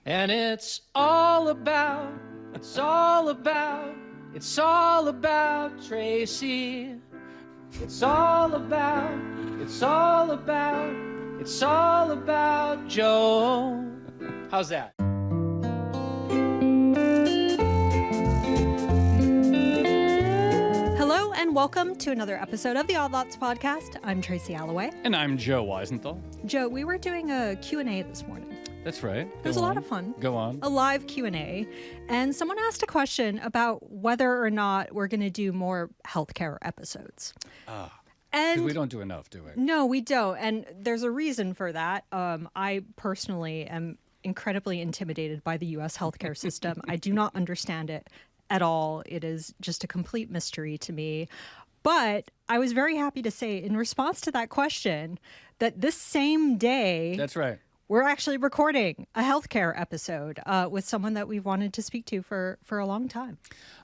And it's all about Tracy. It's all about Joe. How's that? Hello and welcome to another episode of the Odd Lots podcast. I'm Tracy Alloway. And I'm Joe Weisenthal. Joe, we were doing a Q&A this morning. That's right. It was a lot of fun. Go on. A live Q&A. And someone asked a question about whether or not we're going to do more healthcare episodes. And we don't do enough, do we? No, we don't. And there's a reason for that. I personally am incredibly intimidated by the U.S. healthcare system. I do not understand it at all. It is just a complete mystery to me. But I was very happy to say in response to that question that this same day... That's right. We're actually recording a healthcare episode with someone that we've wanted to speak to for a long time.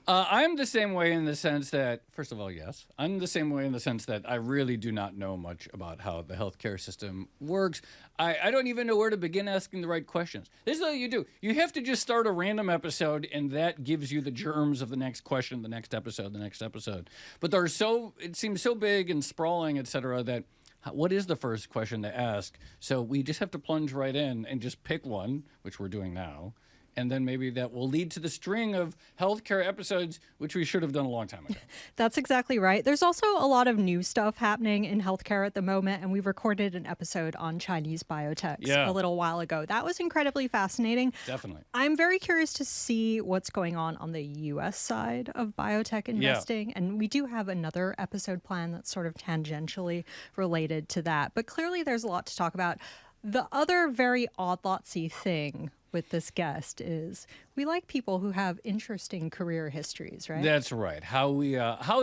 I'm the same way in the sense that, first of all, yes. I'm the same way in the sense that I really do not know much about how the healthcare system works. I don't even know where to begin asking the right questions. This is what you do. You have to just start a random episode, and that gives you the germs of the next question, the next episode. But it seems so big and sprawling, et cetera, that what is the first question to ask? So we just have to plunge right in and just pick one, which we're doing now. And then maybe that will lead to the string of healthcare episodes, which we should have done a long time ago. That's exactly right. There's also a lot of new stuff happening in healthcare at the moment. And we recorded an episode on Chinese biotechs a little while ago. That was incredibly fascinating. Definitely. I'm very curious to see what's going on the U.S. side of biotech investing. And we do have another episode planned that's sort of tangentially related to that. But clearly there's a lot to talk about. The other very odd lotsy thing with this guest is we like people who have interesting career histories, right? That's right. How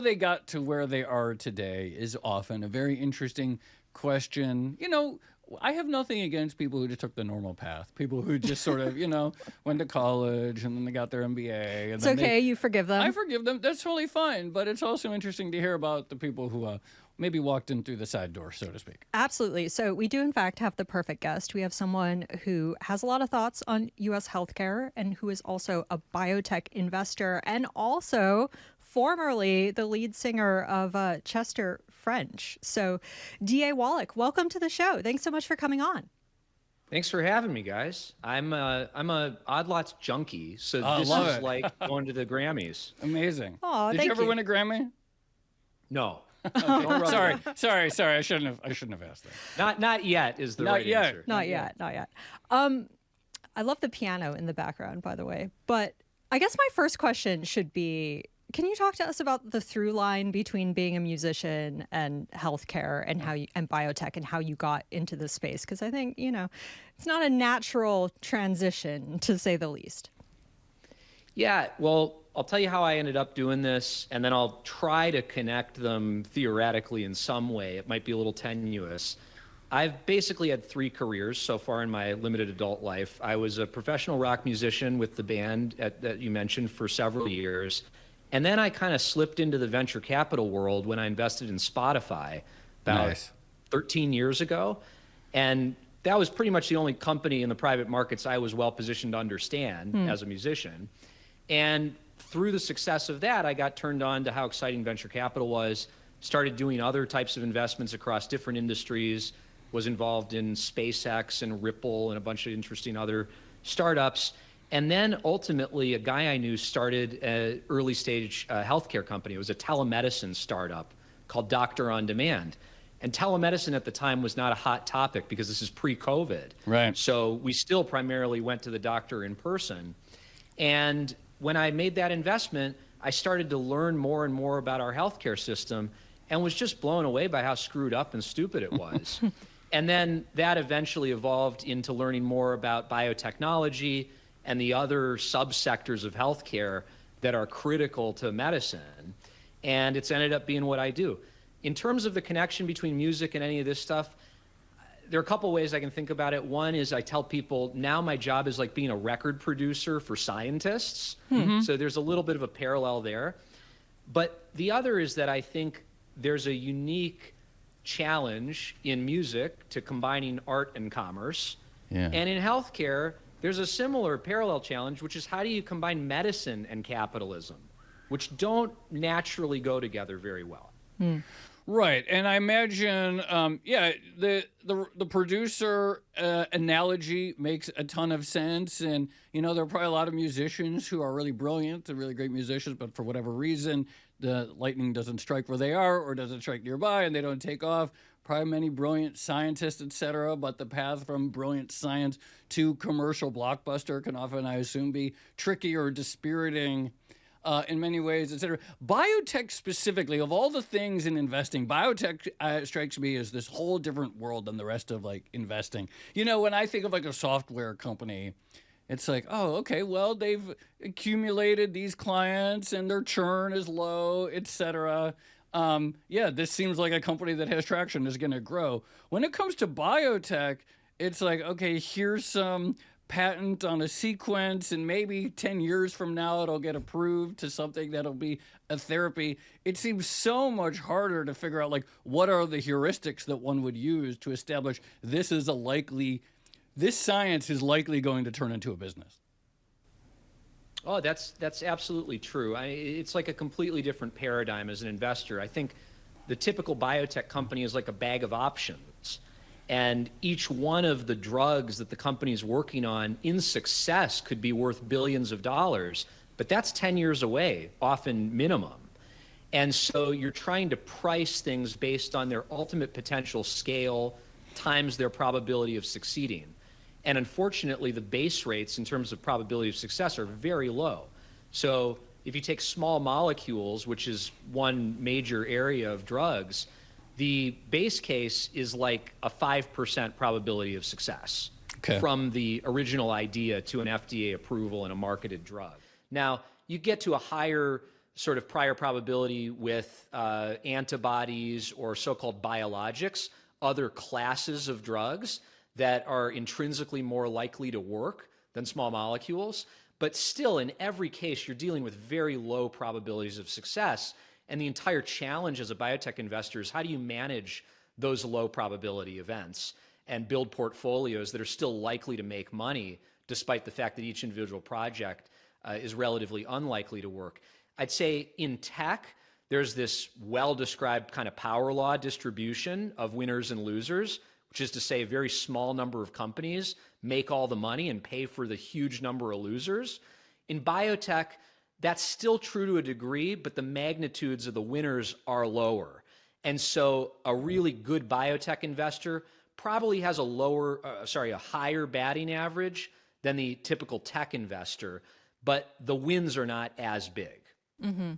they got to where they are today is often a very interesting question. You know, I have nothing against people who just took the normal path. People who just sort of, went to college and then they got their MBA. And it's okay. You forgive them. I forgive them. That's totally fine. But it's also interesting to hear about the people who maybe walked in through the side door, so to speak. Absolutely. So we do, in fact, have the perfect guest. We have someone who has a lot of thoughts on U.S. healthcare and who is also a biotech investor and also formerly the lead singer of Chester French. So D.A. Wallach, welcome to the show. Thanks so much for coming on. Thanks for having me, guys. I'm a Odd Lots junkie, so this is like going to the Grammys. Amazing. Oh, Did you ever win a Grammy? No. Okay. Sorry. I shouldn't have asked that. Not yet is the right answer. Not yet. I love the piano in the background, by the way. But I guess my first question should be, can you talk to us about the through line between being a musician and healthcare and and biotech and how you got into this space? Because I think, it's not a natural transition, to say the least. Yeah, well, I'll tell you how I ended up doing this, and then I'll try to connect them theoretically in some way. It might be a little tenuous. I've basically had 3 careers so far in my limited adult life. I was a professional rock musician with the band that you mentioned for several years. And then I kind of slipped into the venture capital world when I invested in Spotify about 13 years ago. And that was pretty much the only company in the private markets I was well positioned to understand as a musician. And through the success of that, I got turned on to how exciting venture capital was, started doing other types of investments across different industries, was involved in SpaceX and Ripple and a bunch of interesting other startups. And then ultimately, a guy I knew started an early stage healthcare company. It was a telemedicine startup called Doctor on Demand. And telemedicine at the time was not a hot topic because this is pre-COVID. Right. So we still primarily went to the doctor in person. And when I made that investment, I started to learn more and more about our healthcare system and was just blown away by how screwed up and stupid it was. And then that eventually evolved into learning more about biotechnology and the other subsectors of healthcare that are critical to medicine. And it's ended up being what I do. In terms of the connection between music and any of this stuff, there are a couple ways I can think about it. One is I tell people now my job is like being a record producer for scientists. So there's a little bit of a parallel there. But the other is that I think there's a unique challenge in music to combining art and commerce. And in healthcare, there's a similar parallel challenge, which is how do you combine medicine and capitalism, which don't naturally go together very well. Right, and I imagine, the producer analogy makes a ton of sense, and there are probably a lot of musicians who are really brilliant and really great musicians, but for whatever reason, the lightning doesn't strike where they are, or doesn't strike nearby, and they don't take off. Probably many brilliant scientists, et cetera, but the path from brilliant science to commercial blockbuster can often, I assume, be tricky or dispiriting. In many ways, et cetera. Biotech specifically, of all the things in investing, biotech strikes me as this whole different world than the rest of investing. When I think of a software company, it's like, oh, okay, well, they've accumulated these clients and their churn is low, et cetera. This seems like a company that has traction, is going to grow. When it comes to biotech, it's like, okay, here's some patent on a sequence, and maybe 10 years from now it'll get approved to something that'll be a therapy. It seems so much harder to figure out what are the heuristics that one would use to establish this science is likely going to turn into a business. Oh, that's absolutely true. It's like a completely different paradigm as an investor. I think the typical biotech company is like a bag of options. And each one of the drugs that the company is working on in success could be worth billions of dollars, but that's 10 years away, often minimum. And so you're trying to price things based on their ultimate potential scale times their probability of succeeding. And unfortunately, the base rates in terms of probability of success are very low. So if you take small molecules, which is one major area of drugs, the base case is like a 5% probability of success from the original idea to an FDA approval and a marketed drug. Now, you get to a higher sort of prior probability with antibodies or so-called biologics, other classes of drugs that are intrinsically more likely to work than small molecules. But still, in every case, you're dealing with very low probabilities of success. And the entire challenge as a biotech investor is how do you manage those low probability events and build portfolios that are still likely to make money, despite the fact that each individual project is relatively unlikely to work. I'd say in tech, there's this well-described kind of power law distribution of winners and losers, which is to say a very small number of companies make all the money and pay for the huge number of losers. In biotech, that's still true to a degree, but the magnitudes of the winners are lower. And so a really good biotech investor probably has a higher batting average than the typical tech investor, but the wins are not as big. Mm-hmm.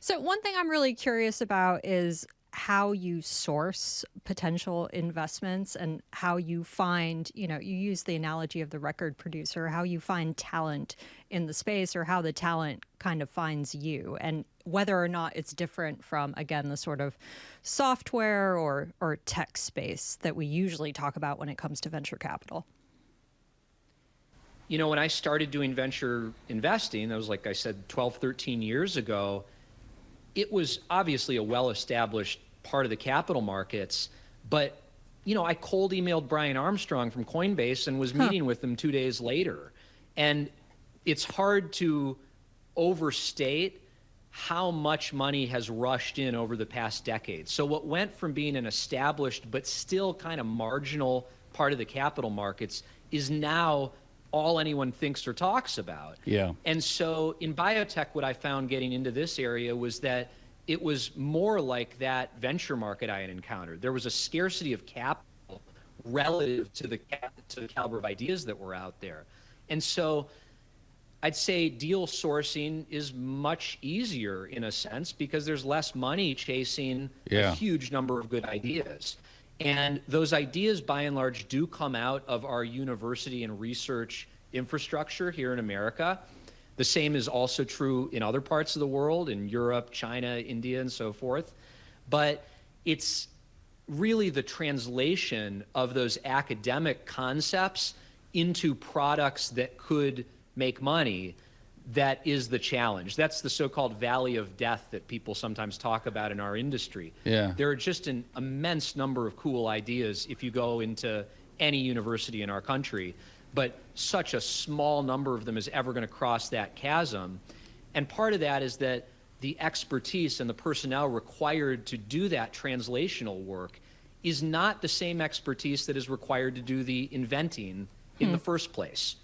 So one thing I'm really curious about is how you source potential investments and how you find, you use the analogy of the record producer, how you find talent in the space or how the talent kind of finds you, and whether or not it's different from, again, the sort of software or tech space that we usually talk about when it comes to venture capital. When I started doing venture investing, that was, like I said, 12, 13 years ago, it was obviously a well-established part of the capital markets, but I cold emailed Brian Armstrong from Coinbase and was meeting with him 2 days later. And it's hard to overstate how much money has rushed in over the past decade. So what went from being an established but still kind of marginal part of the capital markets is now all anyone thinks or talks about. Yeah. And so in biotech, what I found getting into this area was that it was more like that venture market I had encountered. There was a scarcity of capital relative to the caliber of ideas that were out there. And so I'd say deal sourcing is much easier in a sense because there's less money chasing a huge number of good ideas. And those ideas, by and large, do come out of our university and research infrastructure here in America. The same is also true in other parts of the world, in Europe, China, India, and so forth. But it's really the translation of those academic concepts into products that could make money that is the challenge. That's the so-called valley of death that people sometimes talk about in our industry. Yeah. There are just an immense number of cool ideas if you go into any university in our country, but such a small number of them is ever going to cross that chasm. And part of that is that the expertise and the personnel required to do that translational work is not the same expertise that is required to do the inventing in the first place.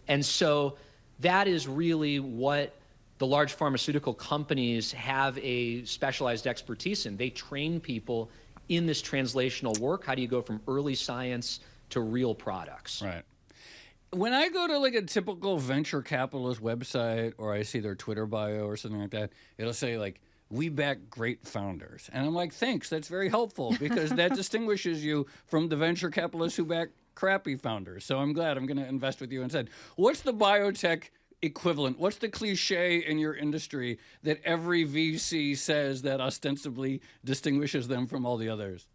And so that is really what the large pharmaceutical companies have a specialized expertise in. They train people in this translational work. How do you go from early science to real products? Right. When I go to like a typical venture capitalist website, or I see their Twitter bio or something like that, it'll say like, "We back great founders." And I'm like, thanks, that's very helpful, because that distinguishes you from the venture capitalists who back crappy founders. So I'm glad I'm going to invest with you instead. What's the biotech equivalent? What's the cliche in your industry that every VC says that ostensibly distinguishes them from all the others?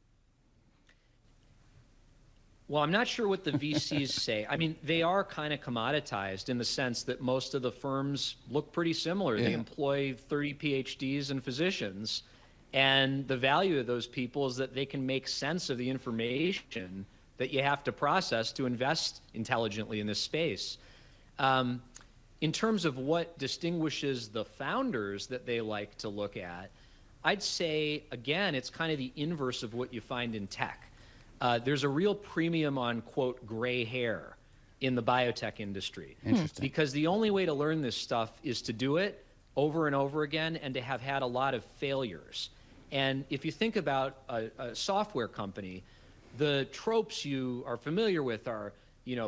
Well, I'm not sure what the VCs say. I mean, they are kind of commoditized in the sense that most of the firms look pretty similar. Yeah. They employ 30 PhDs and physicians, and the value of those people is that they can make sense of the information that you have to process to invest intelligently in this space. In terms of what distinguishes the founders that they like to look at, I'd say, again, it's kind of the inverse of what you find in tech. There's a real premium on, quote, gray hair in the biotech industry. Interesting. Because the only way to learn this stuff is to do it over and over again and to have had a lot of failures. And if you think about a software company, the tropes you are familiar with are,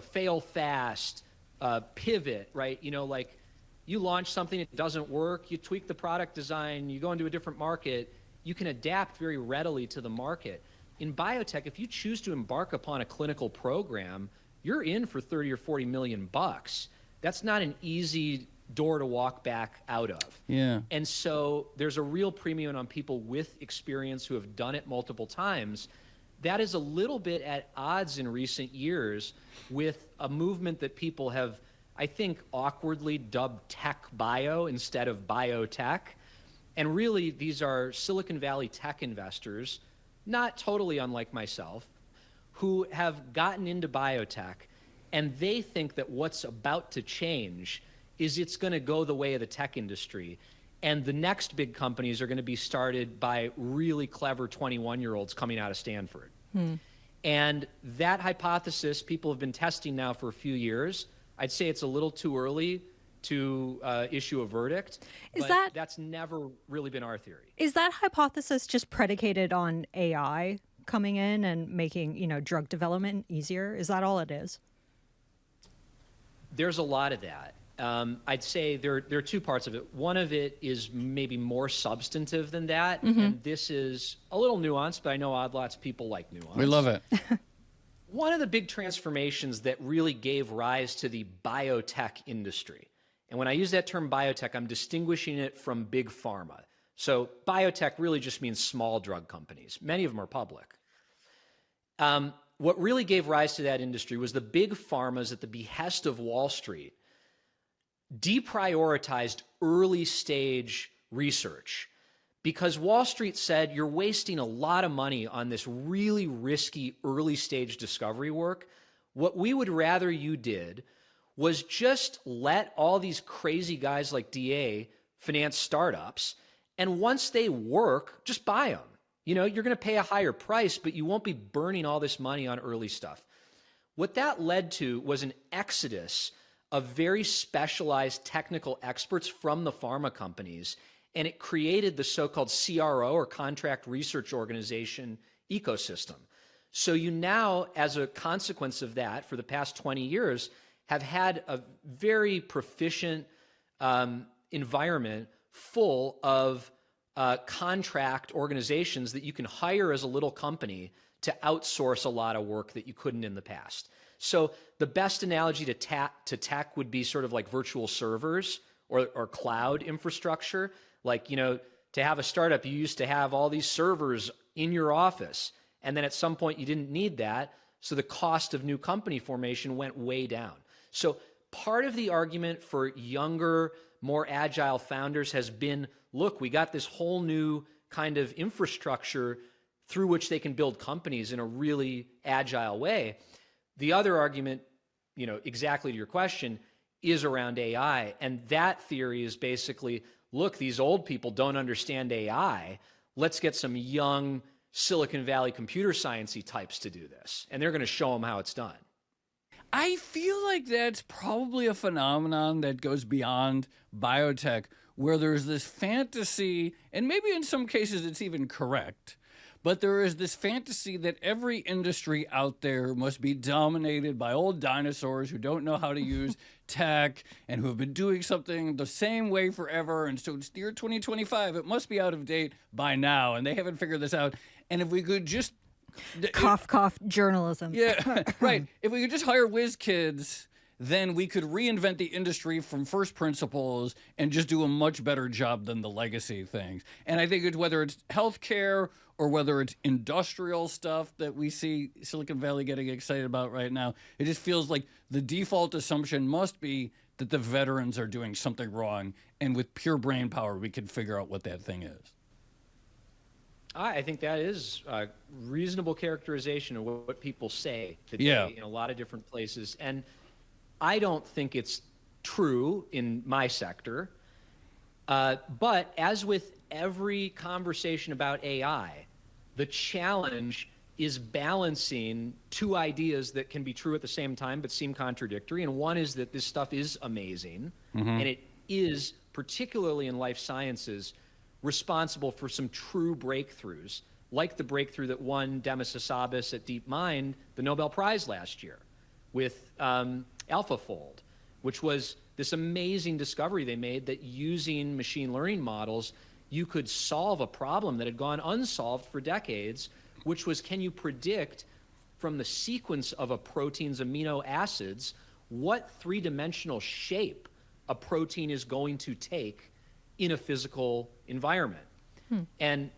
fail fast, pivot, right? Like you launch something, it doesn't work, you tweak the product design, you go into a different market, you can adapt very readily to the market. In biotech, if you choose to embark upon a clinical program, you're in for 30 or 40 million bucks. That's not an easy door to walk back out of. Yeah. And so there's a real premium on people with experience who have done it multiple times. That is a little bit at odds in recent years with a movement that people have, I think, awkwardly dubbed tech bio instead of biotech. And really, these are Silicon Valley tech investors, not totally unlike myself, who have gotten into biotech, and they think that what's about to change is it's going to go the way of the tech industry. And the next big companies are going to be started by really clever 21-year-olds coming out of Stanford. And that hypothesis people have been testing now for a few years. I'd say it's a little too early to issue a verdict. That's never really been our theory. Is that hypothesis just predicated on AI coming in and making, drug development easier? Is that all it is? There's a lot of that. I'd say there are two parts of it. One of it is maybe more substantive than that, and this is a little nuanced, but I know Odd Lots people like nuance. We love it. One of the big transformations that really gave rise to the biotech industry, and when I use that term biotech, I'm distinguishing it from big pharma. So biotech really just means small drug companies. Many of them are public. What really gave rise to that industry was the big pharmas at the behest of Wall Street deprioritized early stage research because Wall Street said, you're wasting a lot of money on this really risky early stage discovery work. What we would rather you did was just let all these crazy guys like DA finance startups, and once they work, just buy them. You're going to pay a higher price, but you won't be burning all this money on early stuff. What that led to was an exodus of very specialized technical experts from the pharma companies, and it created the so-called CRO, or contract research organization, ecosystem. So you now, as a consequence of that, for the past 20 years, have had a very proficient environment full of contract organizations that you can hire as a little company to outsource a lot of work that you couldn't in the past. So the best analogy to tech would be sort of like virtual servers or cloud infrastructure. Like, to have a startup, you used to have all these servers in your office, and then at some point you didn't need that, so the cost of new company formation went way down. So part of the argument for younger, more agile founders has been, look, we got this whole new kind of infrastructure through which they can build companies in a really agile way. The other argument exactly to your question, is around AI. And that theory is basically, look, these old people don't understand AI. Let's get some young Silicon Valley computer sciencey types to do this. And they're going to show them how it's done. I feel like that's probably a phenomenon that goes beyond biotech, where there's this fantasy, and maybe in some cases it's even correct, but there is this fantasy that every industry out there must be dominated by old dinosaurs who don't know how to use tech and who have been doing something the same way forever. And so it's the year 2025. It must be out of date by now, and they haven't figured this out. And if we could just... Cough, cough, journalism. Yeah, right. If we could just hire whiz kids, then we could reinvent the industry from first principles and just do a much better job than the legacy things. And I think whether it's healthcare or whether it's industrial stuff that we see Silicon Valley getting excited about right now, it just feels like the default assumption must be that the veterans are doing something wrong. And with pure brain power, we can figure out what that thing is. I think that is a reasonable characterization of what people say today in a lot of different places. And I don't think it's true in my sector. But as with every conversation about AI, the challenge is balancing two ideas that can be true at the same time but seem contradictory. And one is that this stuff is amazing, and it is, particularly in life sciences, responsible for some true breakthroughs, like the breakthrough that won Demis Hassabis at DeepMind the Nobel Prize last year with AlphaFold, which was this amazing discovery they made that using machine learning models, you could solve a problem that had gone unsolved for decades, which was, can you predict from the sequence of a protein's amino acids what three-dimensional shape a protein is going to take in a physical environment? And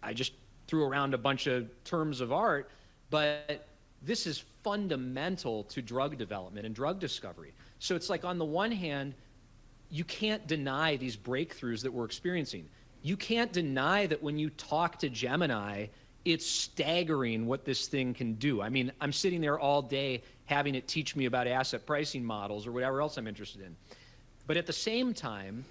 I just threw around a bunch of terms of art, but this is fundamental to drug development and drug discovery. So it's like, on the one hand, you can't deny these breakthroughs that we're experiencing. You can't deny that when you talk to Gemini, it's staggering what this thing can do. I mean, I'm sitting there all day having it teach me about asset pricing models or whatever else I'm interested in. But at the same time,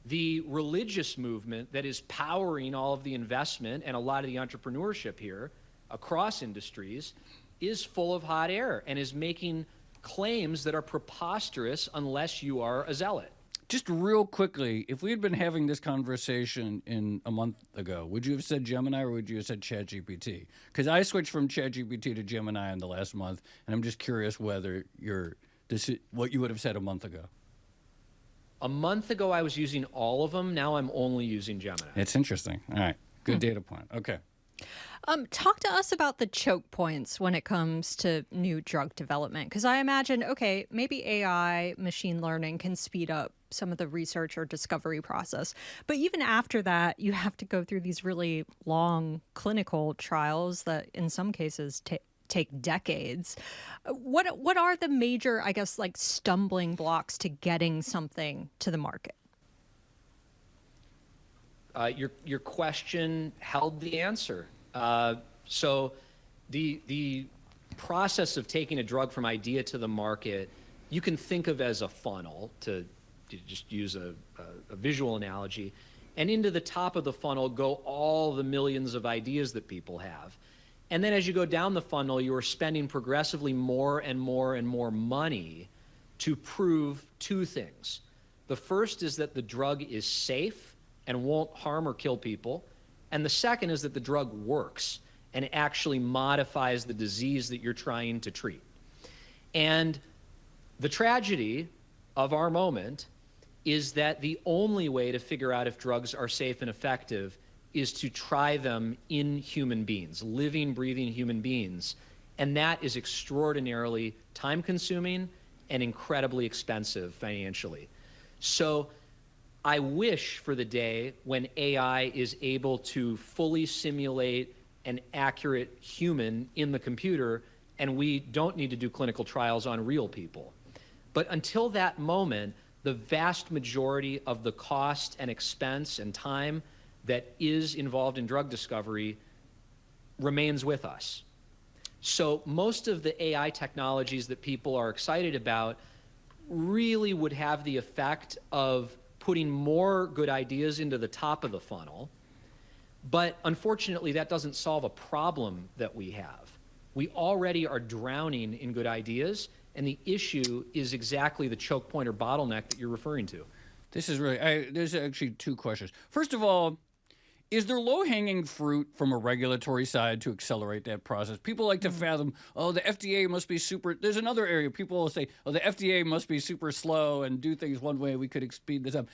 the religious movement that is powering all of the investment and a lot of the entrepreneurship here across industries is full of hot air and is making claims that are preposterous unless you are a zealot. Just real quickly, if we had been having this conversation in a month ago, would you have said Gemini or would you have said ChatGPT? Because I switched from ChatGPT to Gemini in the last month, and I'm just curious whether what you would have said a month ago. A month ago, I was using all of them. Now I'm only using Gemini. It's interesting. All right. Good data point. Okay. Talk to us about the choke points when it comes to new drug development, because I imagine, okay, maybe AI, machine learning can speed up some of the research or discovery process. But even after that, you have to go through these really long clinical trials that in some cases take decades. What are the major, I guess, like stumbling blocks to getting something to the market? Your question held the answer. So the process of taking a drug from idea to the market, you can think of as a funnel, to just use a visual analogy. And into the top of the funnel go all the millions of ideas that people have. And then as you go down the funnel, you are spending progressively more and more and more money to prove two things. The first is that the drug is safe and won't harm or kill people. And the second is that the drug works and actually modifies the disease that you're trying to treat. And the tragedy of our moment is that the only way to figure out if drugs are safe and effective is to try them in human beings, living, breathing human beings. And that is extraordinarily time-consuming and incredibly expensive financially. So I wish for the day when AI is able to fully simulate an accurate human in the computer and we don't need to do clinical trials on real people. But until that moment, the vast majority of the cost and expense and time that is involved in drug discovery remains with us. So most of the AI technologies that people are excited about really would have the effect of putting more good ideas into the top of the funnel. But unfortunately, that doesn't solve a problem that we have. We already are drowning in good ideas, and the issue is exactly the choke point or bottleneck that you're referring to. This is really, there's actually two questions. First of all, is there low-hanging fruit from a regulatory side to accelerate that process? People like to fathom, oh, the FDA must be super. There's another area people will say, oh, the FDA must be super slow and do things one way. We could speed this up.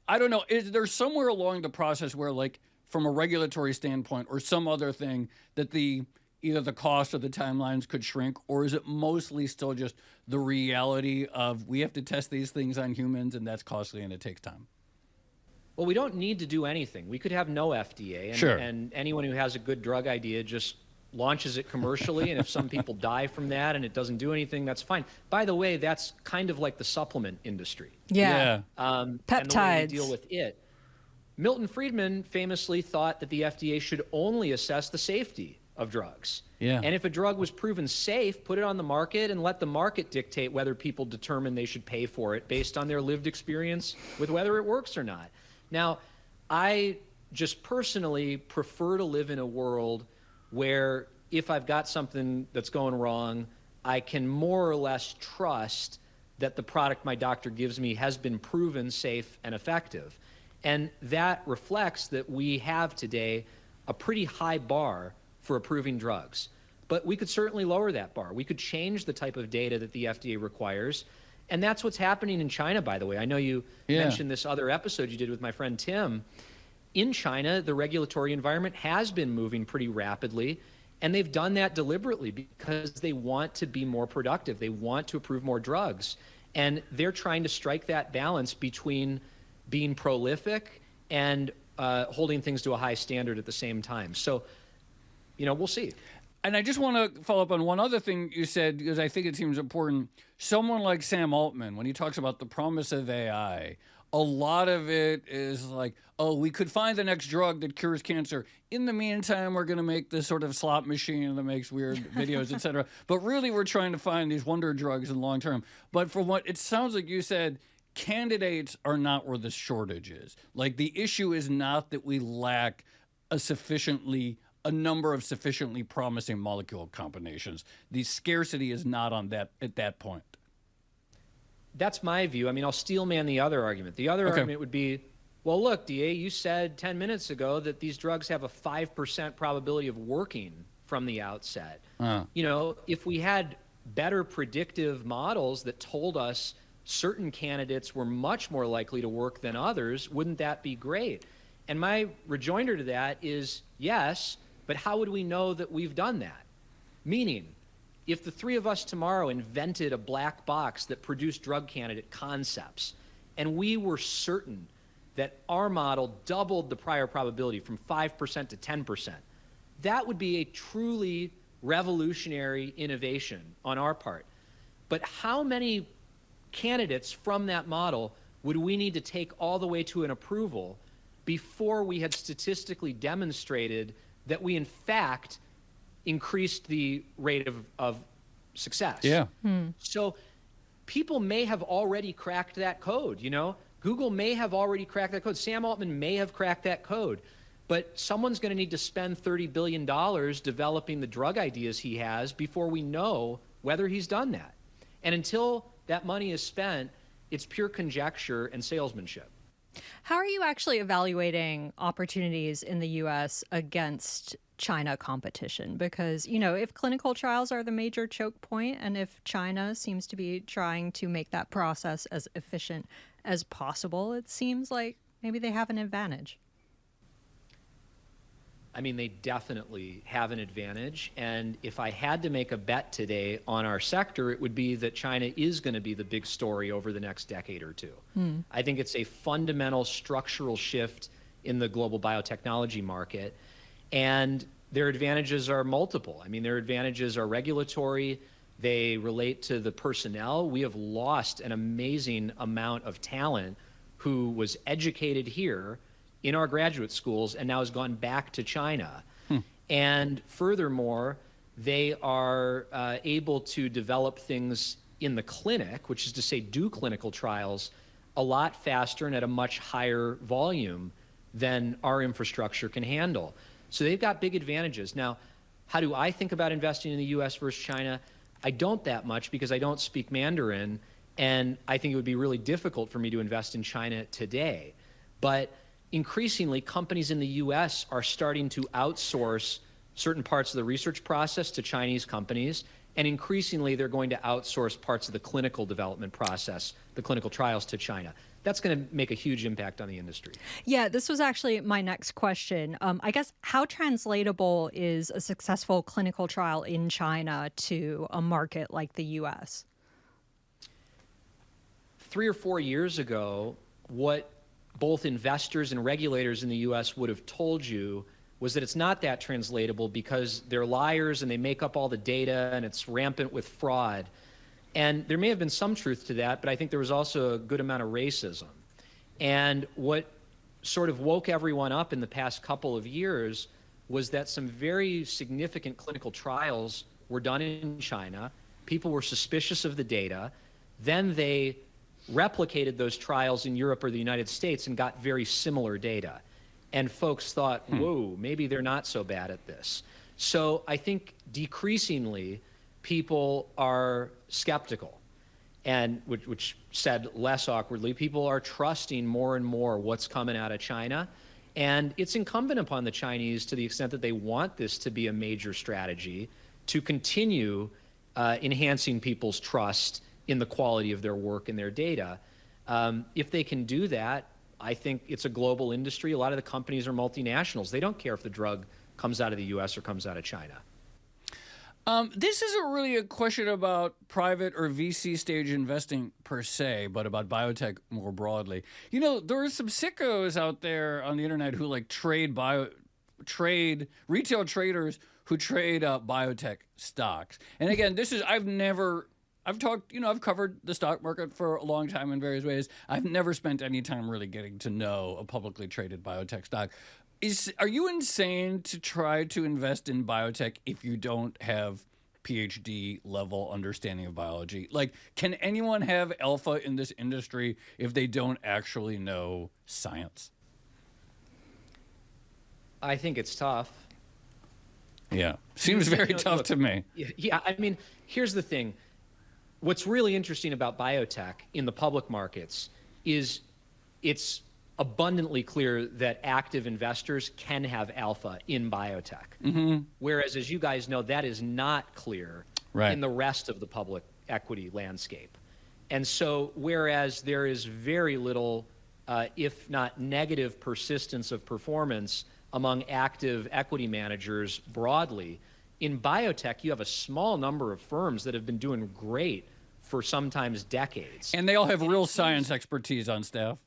I don't know. Is there somewhere along the process where, like, from a regulatory standpoint or some other thing, that either the cost or the timelines could shrink, or is it mostly still just the reality of we have to test these things on humans and that's costly and it takes time? Well, we don't need to do anything. We could have no FDA, and, Sure. and anyone who has a good drug idea just launches it commercially, and if some people die from that and it doesn't do anything, that's fine. By the way, that's kind of like the supplement industry. Yeah. And the way Peptides. we deal with it. Milton Friedman famously thought that the FDA should only assess the safety of drugs. Yeah. And if a drug was proven safe, put it on the market and let the market dictate whether people determine they should pay for it based on their lived experience with whether it works or not. Now, I just personally prefer to live in a world where if I've got something that's going wrong, I can more or less trust that the product my doctor gives me has been proven safe and effective. And that reflects that we have today a pretty high bar for approving drugs. But we could certainly lower that bar. We could change the type of data that the FDA requires. And that's what's happening in China, by the way. I know you mentioned this other episode you did with my friend Tim. In China, the regulatory environment has been moving pretty rapidly, and they've done that deliberately because they want to be more productive. They want to approve more drugs. And they're trying to strike that balance between being prolific and holding things to a high standard at the same time. So, we'll see. And I just want to follow up on one other thing you said, because I think it seems important. Someone like Sam Altman, when he talks about the promise of AI, a lot of it is like, oh, we could find the next drug that cures cancer. In the meantime, we're going to make this sort of slot machine that makes weird videos, et cetera. But really, we're trying to find these wonder drugs in the long term. But from what it sounds like you said, candidates are not where the shortage is. Like, the issue is not that we lack a number of sufficiently promising molecule combinations. The scarcity is not on that at that point. That's my view. I mean, I'll steel man the other argument. The other argument would be, well, look, DA, you said 10 minutes ago that these drugs have a 5% probability of working from the outset. If we had better predictive models that told us certain candidates were much more likely to work than others, wouldn't that be great? And my rejoinder to that is yes, but how would we know that we've done that? Meaning, if the three of us tomorrow invented a black box that produced drug candidate concepts, and we were certain that our model doubled the prior probability from 5% to 10%, that would be a truly revolutionary innovation on our part. But how many candidates from that model would we need to take all the way to an approval before we had statistically demonstrated that we, in fact, increased the rate of success? Yeah. So people may have already cracked that code, Google may have already cracked that code. Sam Altman may have cracked that code. But someone's going to need to spend $30 billion developing the drug ideas he has before we know whether he's done that. And until that money is spent, it's pure conjecture and salesmanship. How are you actually evaluating opportunities in the U.S. against China competition? Because, if clinical trials are the major choke point, and if China seems to be trying to make that process as efficient as possible, it seems like maybe they have an advantage. I mean, they definitely have an advantage. And if I had to make a bet today on our sector, it would be that China is going to be the big story over the next decade or two. I think it's a fundamental structural shift in the global biotechnology market. And their advantages are multiple. I mean, their advantages are regulatory. They relate to the personnel. We have lost an amazing amount of talent who was educated here in our graduate schools and now has gone back to China. And furthermore, they are able to develop things in the clinic, which is to say do clinical trials, a lot faster and at a much higher volume than our infrastructure can handle. So they've got big advantages. Now, how do I think about investing in the US versus China? I don't that much because I don't speak Mandarin, and I think it would be really difficult for me to invest in China today. But increasingly, companies in the US are starting to outsource certain parts of the research process to Chinese companies, and increasingly they're going to outsource parts of the clinical development process, the clinical trials, to China. That's going to make a huge impact on the industry. Yeah, this was actually my next question. I guess how translatable is a successful clinical trial in China to a market like the US? 3 or 4 years ago, what both investors and regulators in the US would have told you was that it's not that translatable because they're liars and they make up all the data and it's rampant with fraud. And there may have been some truth to that, but I think there was also a good amount of racism. And what sort of woke everyone up in the past couple of years was that some very significant clinical trials were done in China. People were suspicious of the data. Then they replicated those trials in Europe or the United States and got very similar data. And folks thought, whoa, maybe they're not so bad at this. So I think decreasingly, people are skeptical. And which said less awkwardly, people are trusting more and more what's coming out of China. And it's incumbent upon the Chinese, to the extent that they want this to be a major strategy, to continue enhancing people's trust in the quality of their work and their data. If they can do that, I think it's a global industry. A lot of the companies are multinationals. They don't care if the drug comes out of the US or comes out of China. This isn't really a question about private or VC stage investing per se, but about biotech more broadly. You know, there are some sickos out there on the internet who like retail traders who trade biotech stocks. And again, I've covered the stock market for a long time in various ways. I've never spent any time really getting to know a publicly traded biotech stock. Are you insane to try to invest in biotech if you don't have PhD level understanding of biology? Like, can anyone have alpha in this industry if they don't actually know science? I think it's tough. Yeah, seems very tough to me. Yeah, I mean, here's the thing. What's really interesting about biotech in the public markets is it's abundantly clear that active investors can have alpha in biotech. Mm-hmm. Whereas, as you guys know, that is not clear in the rest of the public equity landscape. And so, whereas there is very little, if not negative, persistence of performance among active equity managers broadly, in biotech, you have a small number of firms that have been doing great for sometimes decades. And they all have real science expertise on staff.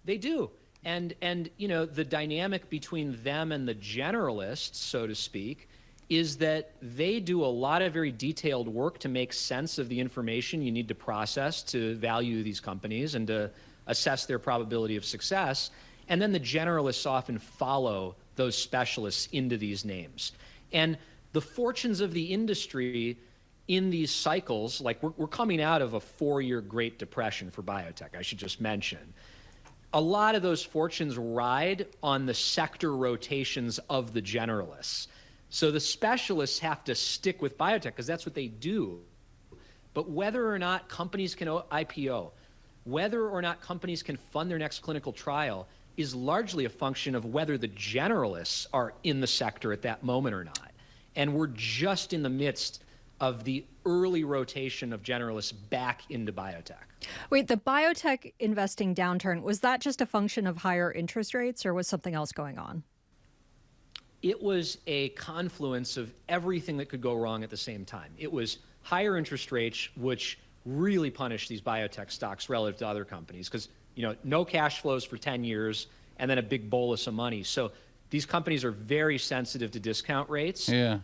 They do. And you know, the dynamic between them and the generalists, so to speak, is that they do a lot of very detailed work to make sense of the information you need to process to value these companies and to assess their probability of success. And then the generalists often follow those specialists into these names. And the fortunes of the industry in these cycles, like we're coming out of a 4-year Great Depression for biotech, I should just mention. A lot of those fortunes ride on the sector rotations of the generalists. So the specialists have to stick with biotech because that's what they do. But whether or not companies can IPO, whether or not companies can fund their next clinical trial is largely a function of whether the generalists are in the sector at that moment or not. And we're just in the midst of the early rotation of generalists back into biotech. Wait, the biotech investing downturn, was that just a function of higher interest rates or was something else going on? It was a confluence of everything that could go wrong at the same time. It was higher interest rates, which really punished these biotech stocks relative to other companies because, you know, no cash flows for 10 years and then a big bolus of money. So these companies are very sensitive to discount rates. Yeah.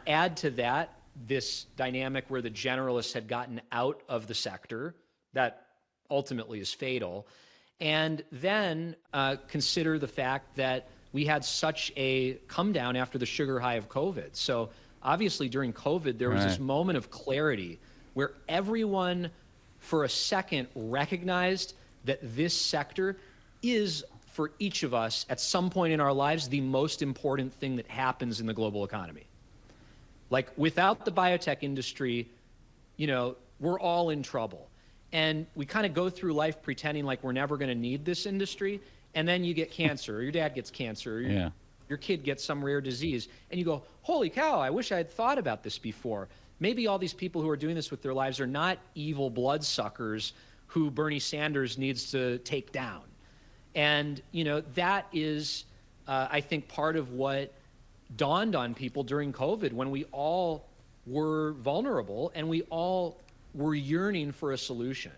Add to that this dynamic where the generalists had gotten out of the sector that ultimately is fatal. And then consider the fact that we had such a come down after the sugar high of COVID. So obviously during COVID, there was this moment of clarity where everyone for a second recognized that this sector is, for each of us at some point in our lives, the most important thing that happens in the global economy. Like, without the biotech industry, you know, we're all in trouble. And we kind of go through life pretending like we're never going to need this industry, and then you get cancer, or your dad gets cancer, or your kid gets some rare disease, and you go, holy cow, I wish I had thought about this before. Maybe all these people who are doing this with their lives are not evil bloodsuckers who Bernie Sanders needs to take down. And, you know, that is, I think, part of what dawned on people during COVID, when we all were vulnerable and we all were yearning for a solution.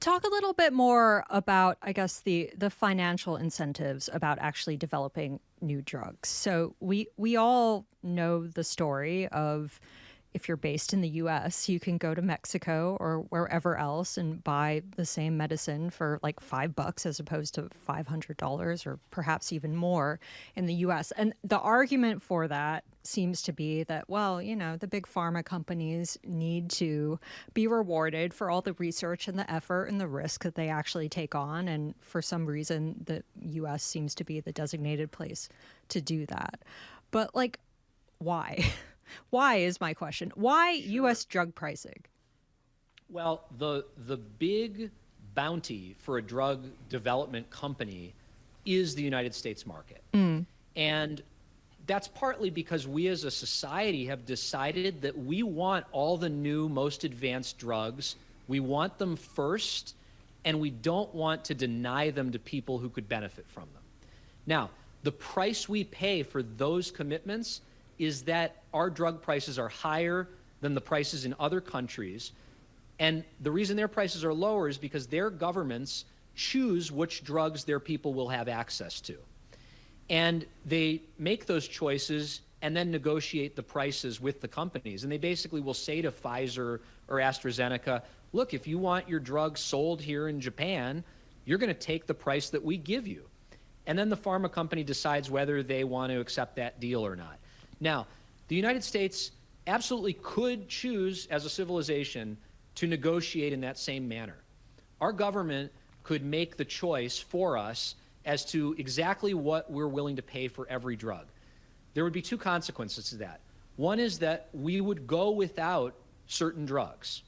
Talk a little bit more about, I guess, the financial incentives about actually developing new drugs. So we all know the story of, if you're based in the US, you can go to Mexico or wherever else and buy the same medicine for like $5 as opposed to $500 or perhaps even more in the US. And the argument for that seems to be that, well, you know, the big pharma companies need to be rewarded for all the research and the effort and the risk that they actually take on. And for some reason, the US seems to be the designated place to do that. But like, why? Why is my question. Why U.S. drug pricing? Well, the big bounty for a drug development company is the United States market. And that's partly because we as a society have decided that we want all the new, most advanced drugs. We want them first, and we don't want to deny them to people who could benefit from them. Now, the price we pay for those commitments is that our drug prices are higher than the prices in other countries. And the reason their prices are lower is because their governments choose which drugs their people will have access to. And they make those choices and then negotiate the prices with the companies. And they basically will say to Pfizer or AstraZeneca, look, if you want your drug sold here in Japan, you're going to take the price that we give you. And then the pharma company decides whether they want to accept that deal or not. Now, the United States absolutely could choose as a civilization to negotiate in that same manner. Our government could make the choice for us as to exactly what we're willing to pay for every drug. There would be two consequences to that. One is that we would go without certain drugs.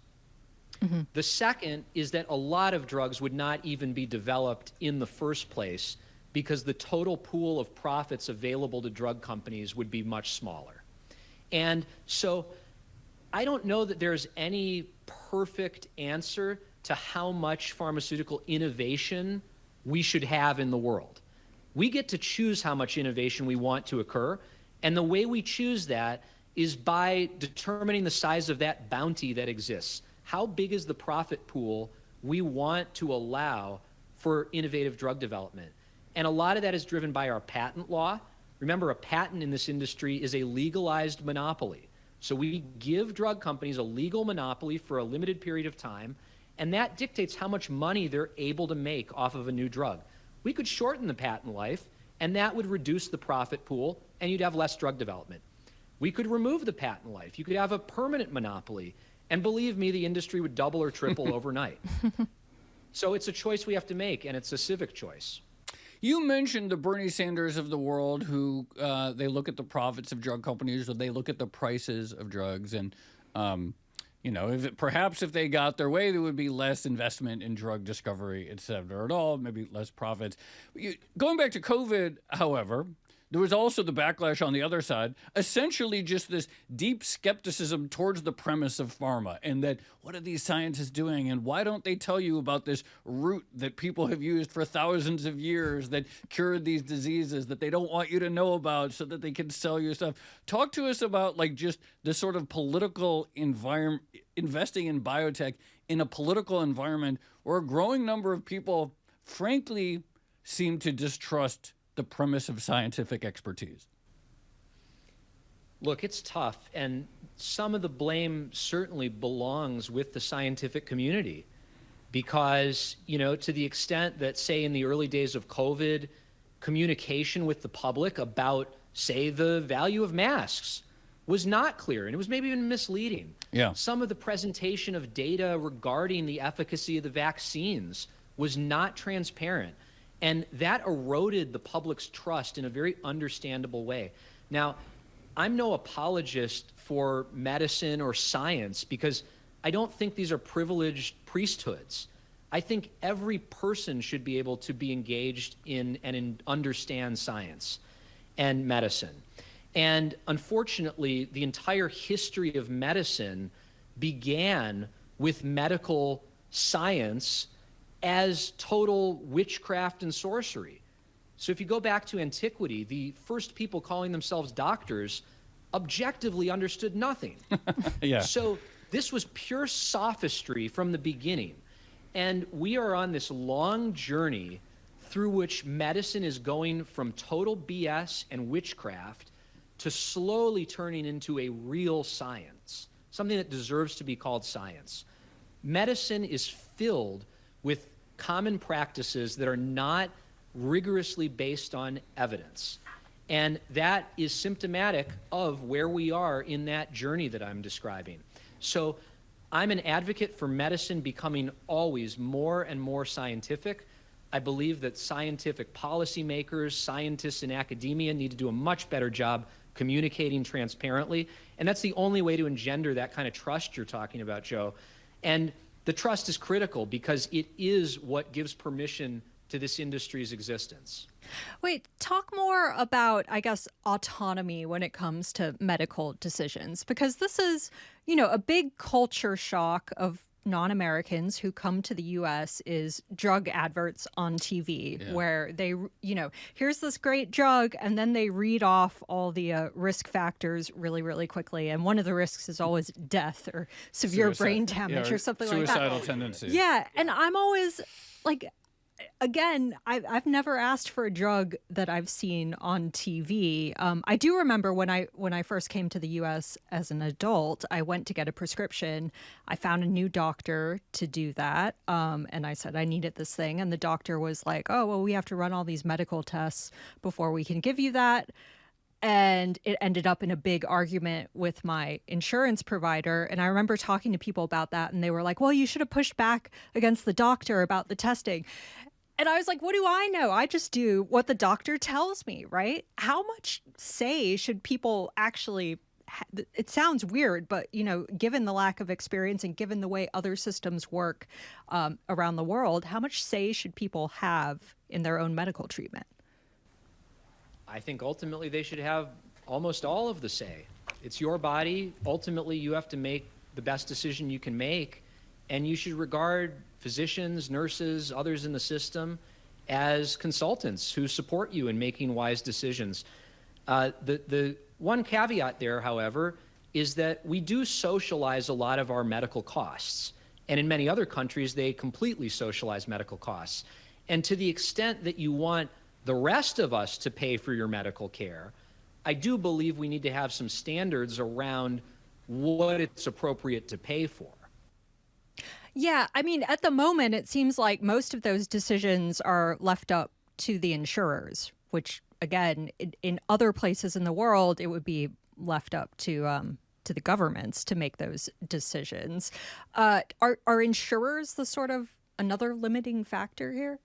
The second is that a lot of drugs would not even be developed in the first place because the total pool of profits available to drug companies would be much smaller. And so I don't know that there's any perfect answer to how much pharmaceutical innovation we should have in the world. We get to choose how much innovation we want to occur, and the way we choose that is by determining the size of that bounty that exists. How big is the profit pool we want to allow for innovative drug development? And a lot of that is driven by our patent law. Remember, a patent in this industry is a legalized monopoly. So we give drug companies a legal monopoly for a limited period of time, and that dictates how much money they're able to make off of a new drug. We could shorten the patent life, and that would reduce the profit pool, and you'd have less drug development. We could remove the patent life. You could have a permanent monopoly, and believe me, the industry would double or triple overnight. So it's a choice we have to make, and it's a civic choice. You mentioned the Bernie Sanders of the world who they look at the profits of drug companies, or they look at the prices of drugs. And, you know, perhaps if they got their way, there would be less investment in drug discovery, et cetera, at all, maybe less profits. Going back to COVID, however, there was also the backlash on the other side, essentially just this deep skepticism towards the premise of pharma and that what are these scientists doing and why don't they tell you about this root that people have used for thousands of years that cured these diseases that they don't want you to know about so that they can sell you stuff. Talk to us about like just this sort of political environment, investing in biotech in a political environment where a growing number of people, frankly, seem to distrust the premise of scientific expertise. Look, it's tough, and some of the blame certainly belongs with the scientific community because, you know, to the extent that, say, in the early days of COVID, communication with the public about, say, the value of masks was not clear, and it was maybe even misleading. Yeah. Some of the presentation of data regarding the efficacy of the vaccines was not transparent, and that eroded the public's trust in a very understandable way. Now, I'm no apologist for medicine or science because I don't think these are privileged priesthoods. I think every person should be able to be engaged in and understand science and medicine. And unfortunately, the entire history of medicine began with medical science as total witchcraft and sorcery. So if you go back to antiquity, the first people calling themselves doctors objectively understood nothing. Yeah. So this was pure sophistry from the beginning. And we are on this long journey through which medicine is going from total BS and witchcraft to slowly turning into a real science, something that deserves to be called science. Medicine is filled with common practices that are not rigorously based on evidence. And that is symptomatic of where we are in that journey that I'm describing. So I'm an advocate for medicine becoming always more and more scientific. I believe that scientific policymakers, scientists in academia need to do a much better job communicating transparently. And that's the only way to engender that kind of trust you're talking about, Joe. And the trust is critical because it is what gives permission to this industry's existence. Wait, talk more about, I guess, autonomy when it comes to medical decisions, because this is, a big culture shock of non-Americans who come to the U.S. is drug adverts on TV where they, here's this great drug, and then they read off all the risk factors really, really quickly. And one of the risks is always death or severe brain damage or something like that. Suicidal tendencies. Yeah, and I'm always like, again, I've never asked for a drug that I've seen on TV. I do remember when I first came to the U.S. as an adult, I went to get a prescription. I found a new doctor to do that, and I said I needed this thing, and the doctor was like, "Oh, well, we have to run all these medical tests before we can give you that." And it ended up in a big argument with my insurance provider. And I remember talking to people about that, and they were like, well, you should have pushed back against the doctor about the testing. And I was like, what do I know? I just do what the doctor tells me, right? How much say should people actually it sounds weird, but, given the lack of experience and given the way other systems work around the world, how much say should people have in their own medical treatment? I think ultimately they should have almost all of the say. It's your body. Ultimately, you have to make the best decision you can make, and you should regard physicians, nurses, others in the system as consultants who support you in making wise decisions. The one caveat there, however, is that we do socialize a lot of our medical costs, and in many other countries, they completely socialize medical costs. And to the extent that you want the rest of us to pay for your medical care, I do believe we need to have some standards around what it's appropriate to pay for. Yeah, I mean, at the moment, it seems like most of those decisions are left up to the insurers, which, again, in other places in the world, it would be left up to the governments to make those decisions. Are insurers the sort of another limiting factor here?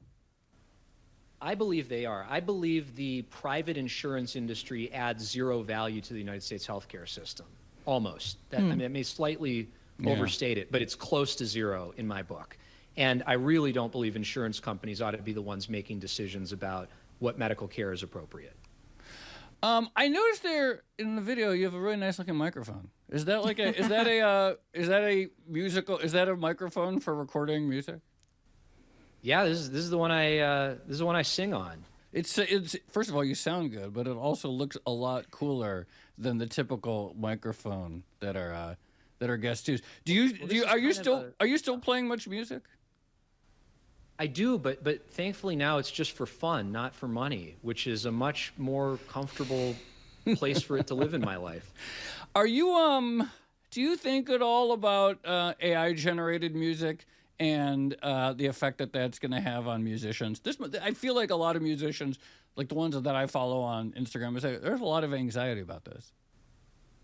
I believe they are. I believe the private insurance industry adds zero value to the United States healthcare system, almost. I mean, it may slightly overstate it, but it's close to zero in my book. And I really don't believe insurance companies ought to be the ones making decisions about what medical care is appropriate. I noticed there in the video you have a really nice looking microphone. Is that like a is that a microphone for recording music? Yeah, this is the one I sing on. It's first of all, you sound good, but it also looks a lot cooler than the typical microphone that our guests use. Are you still playing much music? I do, but thankfully now it's just for fun, not for money, which is a much more comfortable place for it to live in my life. Are you do you think at all about AI generated music and the effect that that's going to have on musicians? I feel like a lot of musicians, like the ones that I follow on Instagram, say there's a lot of anxiety about this.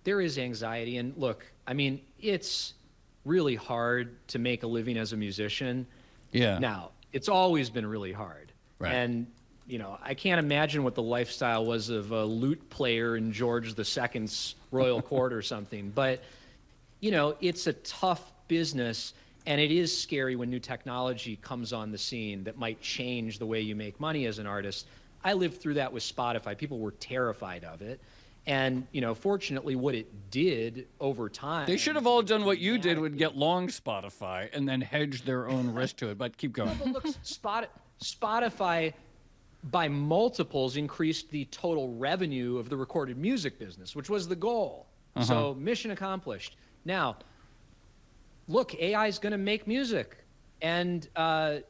there is anxiety. And look, I mean, it's really hard to make a living as a musician. Yeah. Now, it's always been really hard. Right. And, you know, I can't imagine what the lifestyle was of a lute player in George II's royal court or something. But, you know, it's a tough business, and it is scary when new technology comes on the scene that might change the way you make money as an artist. I lived through that with Spotify. People were terrified of it. And, you know, fortunately, what it did over time. They should have all done what you did, would get long Spotify and then hedge their own risk to it. But keep going. But look, Spotify, by multiples, increased the total revenue of the recorded music business, which was the goal. So mission accomplished. Now, look, AI is going to make music. And I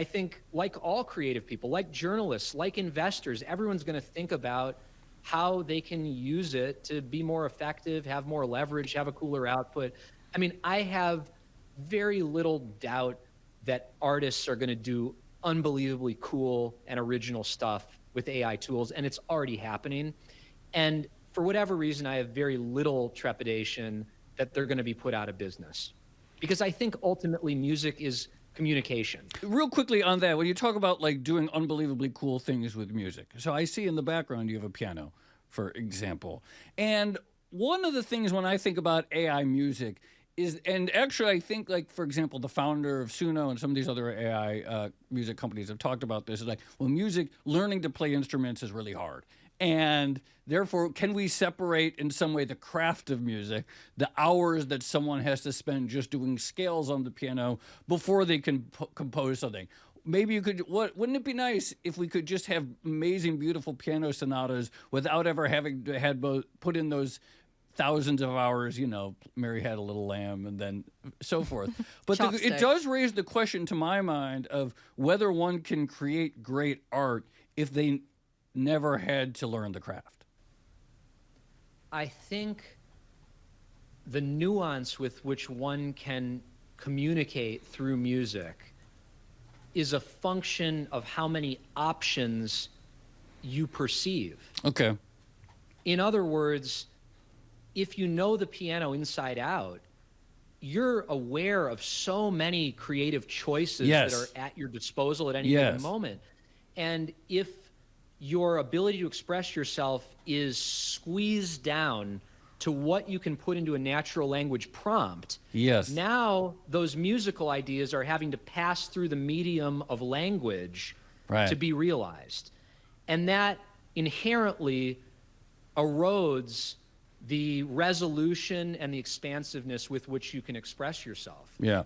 think like all creative people, like journalists, like investors, everyone's going to think about how they can use it to be more effective, have more leverage, have a cooler output. I mean, I have very little doubt that artists are going to do unbelievably cool and original stuff with AI tools, and it's already happening. And for whatever reason, I have very little trepidation that they're going to be put out of business. Because I think ultimately music is communication. Real quickly on that, when you talk about like doing unbelievably cool things with music, so I see in the background you have a piano, for example. And one of the things when I think about AI music is, and actually I think like, for example, the founder of Suno and some of these other AI music companies have talked about this, is like, well, music, learning to play instruments is really hard. And therefore, can we separate in some way the craft of music, the hours that someone has to spend just doing scales on the piano before they can compose something? Maybe you could, wouldn't it be nice if we could just have amazing, beautiful piano sonatas without ever having to put in those thousands of hours, you know, Mary Had a Little Lamb and then so forth. But it does raise the question to my mind of whether one can create great art if they never had to learn the craft. I think the nuance with which one can communicate through music is a function of how many options you perceive. Okay. In other words, if you know the piano inside out, you're aware of so many creative choices that are at your disposal at any given moment. And if your ability to express yourself is squeezed down to what you can put into a natural language prompt, now those musical ideas are having to pass through the medium of language to be realized. And that inherently erodes the resolution and the expansiveness with which you can express yourself. Yeah.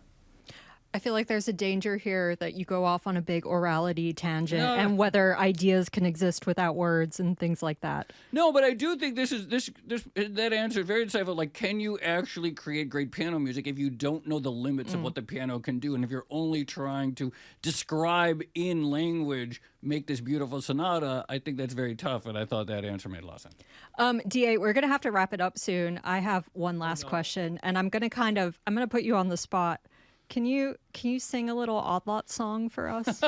I feel like there's a danger here that you go off on a big orality tangent and whether ideas can exist without words and things like that. No, but I do think that answer is very insightful. Like, can you actually create great piano music if you don't know the limits of what the piano can do? And if you're only trying to describe in language, make this beautiful sonata, I think that's very tough. And I thought that answer made a lot of sense. DA, we're going to have to wrap it up soon. I have one last question, and I'm going to put you on the spot. Can you sing a little Odd Lot song for us?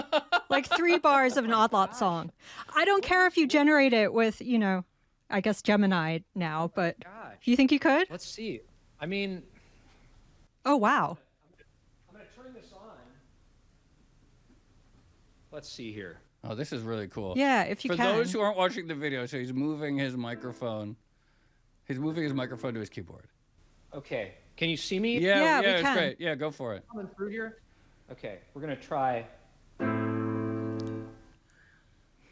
Like 3 bars of an Odd Lot song. I don't care if you generate it with, you know, I guess Gemini now, but you think you could? Let's see. I mean... Oh, wow. I'm going to turn this on. Let's see here. Oh, this is really cool. Yeah, if you can. can. For those who aren't watching the video, so he's moving his microphone. He's moving his microphone to his keyboard. Okay. Can you see me? Yeah, it's great. Yeah, go for it. Coming through here? Okay, we're going to try.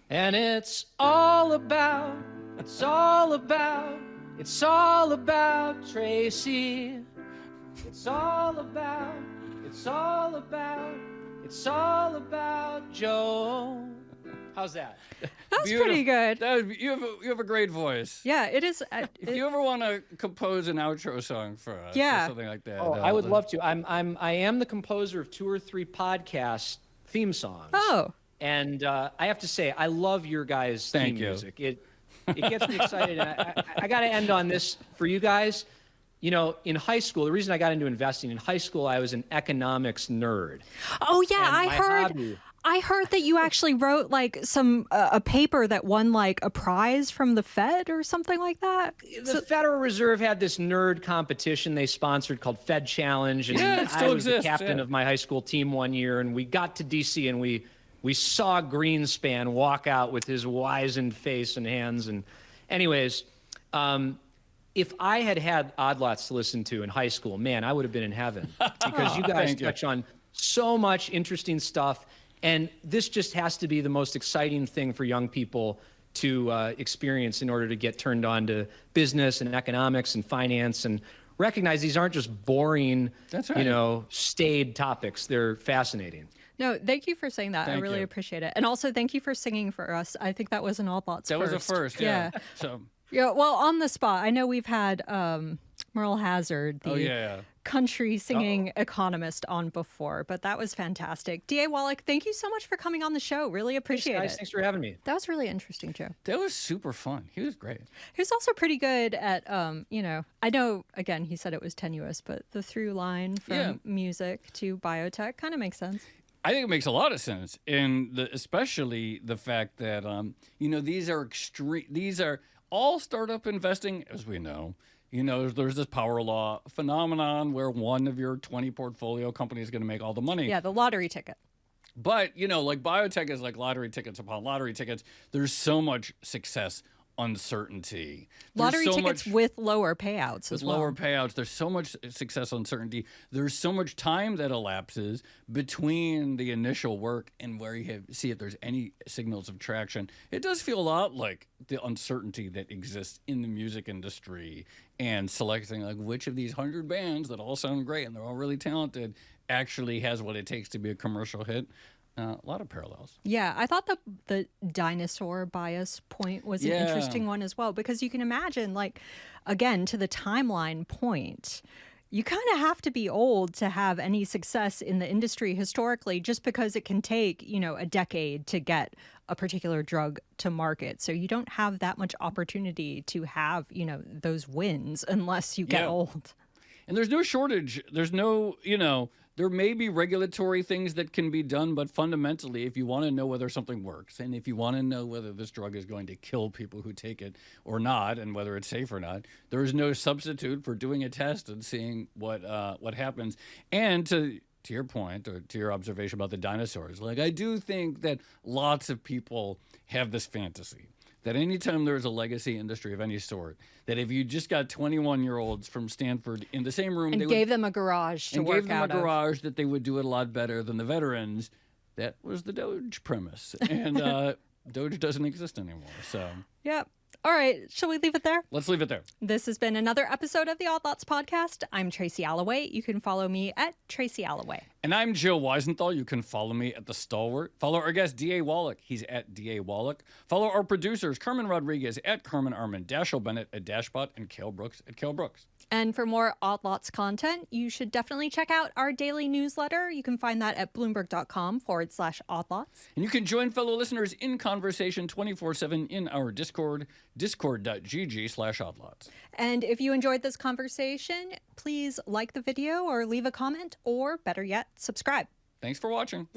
And it's all about Tracy. It's all about Joe. How's that? That's pretty good. You have a great voice. Yeah, it is. If you ever want to compose an outro song for us, or something like that. Oh, I would love to. I am the composer of 2 or 3 podcast theme songs. Oh. And I have to say, I love your guys' theme music. It gets me excited. And I got to end on this for you guys. You know, in high school, the reason I got into investing, in high school, I was an economics nerd. Oh, yeah, And I my heard. hobby- I heard that you actually wrote like a paper that won like a prize from the Fed or something like that. The Federal Reserve had this nerd competition they sponsored called Fed Challenge, and Yeah, it still I was exists, the captain yeah. of my high school team one year, and we got to DC and we saw Greenspan walk out with his wizened face and hands. And anyways, if I had had Odd Lots to listen to in high school, man, I would have been in heaven, because you guys Thank you. touch on so much interesting stuff. And this just has to be the most exciting thing for young people to experience in order to get turned on to business and economics and finance, and recognize these aren't just boring, That's right. staid topics. They're fascinating. No, thank you for saying that. I Thank really you. appreciate it. And also thank you for singing for us. I think that was an All Thoughts That first. was a first, yeah. So, Yeah, well, on the spot, I know we've had Merle Hazard, the yeah. country singing economist, on before, but that was fantastic. D.A. Wallach, thank you so much for coming on the show. Really appreciate Guys, it. thanks for having me. That was really interesting, Joe. That was super fun. He was great. He was also pretty good at, I know, again, he said it was tenuous, but the through line from Yeah. music to biotech kind of makes sense. I think it makes a lot of sense, and especially the fact that these are all startup investing, as we know. There's this power law phenomenon where one of your 20 portfolio companies is going to make all the money. Yeah, the lottery ticket. But like biotech is like lottery tickets upon lottery tickets. There's so much success uncertainty. There's Lottery so tickets much- with lower payouts with as well. lower payouts. There's so much success uncertainty. There's so much time that elapses between the initial work and where you see if there's any signals of traction. It does feel a lot like the uncertainty that exists in the music industry, and selecting like which of these 100 bands that all sound great and they're all really talented actually has what it takes to be a commercial hit. A lot of parallels. Yeah, I thought the dinosaur bias point was an Yeah. interesting one as well, because you can imagine, like, again, to the timeline point, you kind of have to be old to have any success in the industry historically, just because it can take, a decade to get a particular drug to market. So you don't have that much opportunity to have, those wins unless you get Yeah. old. And there's no shortage. There's no, there may be regulatory things that can be done, but fundamentally, if you want to know whether something works, and if you want to know whether this drug is going to kill people who take it or not, and whether it's safe or not, there is no substitute for doing a test and seeing what happens. And to your point, or to your observation about the dinosaurs, like, I do think that lots of people have this fantasy that anytime there's a legacy industry of any sort, that if you just got 21-year-olds from Stanford in the same room, And they gave them a garage to and work gave them out a of. garage, that they would do it a lot better than the veterans. That was the Doge premise. And Doge doesn't exist anymore. So Yep. All right. Shall we leave it there? let's leave it there. This has been another episode of the Odd Lots podcast. I'm Tracy Alloway. You can follow me at Tracy Alloway. And I'm Jill Weisenthal. You can follow me at The Stalwart. Follow our guest, D.A. Wallach. He's at D.A. Wallach. Follow our producers, Carmen Rodriguez at Carmen Armand, Dashiell Bennett at Dashbot, and Cale Brooks at Cale Brooks. And for more Odd Lots content, you should definitely check out our daily newsletter. You can find that at bloomberg.com/Odd Lots. And you can join fellow listeners in conversation 24/7 in our Discord, discord.gg/oddlots. And if you enjoyed this conversation, please like the video or leave a comment, or better yet, subscribe. Thanks for watching.